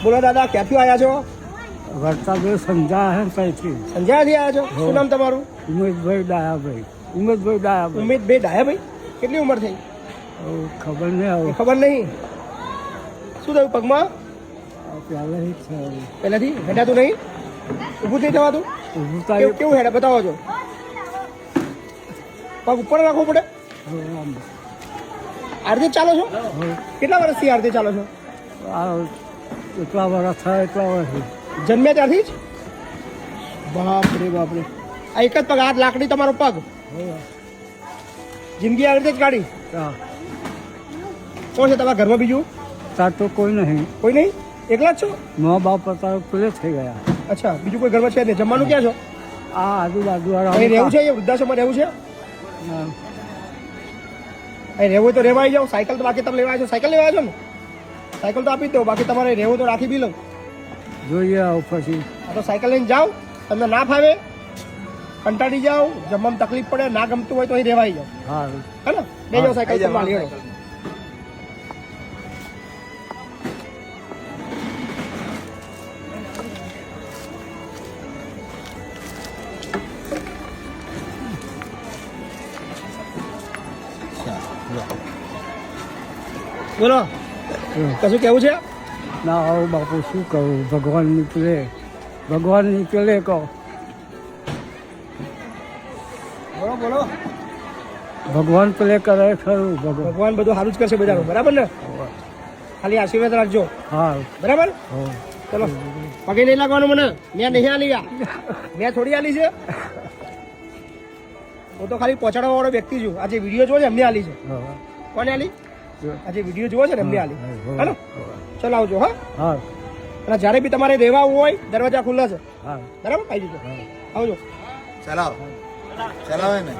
બોલો દાદા, ક્યાંથી આવ્યા છો? વરસાદ સમજા હે ત્યાંથી. સંજયથી આવ્યા છો? શું નામ તમારું? ઉમેશભાઈ ડાયાભાઈ. ઉમેશભાઈ ડાયાભાઈ. ઉમેશભાઈ ડાયાભાઈ. કેટલી ઉંમર થઈ? ખબર નહીં આવે. ખબર નહીં. શું થયું પગમાં? પહેલાંથી જ છે. પહેલાથી હેડાતું નહીં? ઊભું થઈ જવાતું? ઊભું કેવું હેડા બતાવો છો? પગ ઉપર રાખવો પડે? આરતી ચાલો છો? કેટલા વર્ષથી આરતી ચાલો છો? એટલા વર્ષ થાય એટલા વર્ષ. જન્મ્યા ત્યારથી જ? બાપરે બાપરે. આ એક જ પગ, આ લાકડી તમારો પગ? જિંદગી આવી રીતે જ કાઢી? કોણ છે તમારા ઘરમાં બીજું? તાર તો કોઈ નહીં. કોઈ નહીં? એકલા જ છો? મા બાપ હતા પેલે થઈ ગયા. અચ્છા, બીજું કોઈ ઘરમાં છે નહીં. જમવાનું ક્યાં છો? આ આજુબાજુ વાળા અહીં રહેવું છે? અહીંયા વૃદ્ધાશ્રમમાં રહેવું છે? અહીં રહેવું હોય તો રહેવાઈ જાઓ. સાયકલ તો બાકી તમે લેવા છો? સાયકલ લેવા છો ને? સાયકલ તો આપી જ દો. બાકી તમારે રહેવું તો રાખી બી લો. જોઈએ આવું પછી. આ તો સાયકલ લઈને જાઓ. તમને ના ફાવે, કંટાળી જાઓ, જમવામાં તકલીફ પડે, ના ગમતું હોય તો અહીં રહેવાઈ જાઓ. હા, હે ને? બે જાઓ સાયકલ પર માલી હેડો. બોલો, કશું કેવું છે? ના આવું બાપુ શું કહું, ભગવાન નીકળે, ભગવાન નીકળે કહો. બોલો બોલો. ભગવાન પ્લે કરે ખરું. ભગવાન બધું સારું જ કરશે બધાનું, બરાબર ને? ખાલી આશીર્વાદ રાખજો. હા બરાબર. ચલો, પગે નહીં લાગવાનું મને. મેં નહીં આલી આ. મેં થોડી આલી છે. હું તો ખાલી પહોંચાડવા વાળો વ્યક્તિ છું. આ જે વિડીયો જોવો છે એમને આલી છે. કોને આલી? આ જે વિડીયો જોવો છે ને એમને આલી. હા ને? ચલો આવજો. હા. અને જ્યારે બી તમારે રહેવા આવવું હોય દરવાજા ખુલ્લા છે. બરાબર, આવી જજો. આવજો. ચલાવો. ચલાવે ને.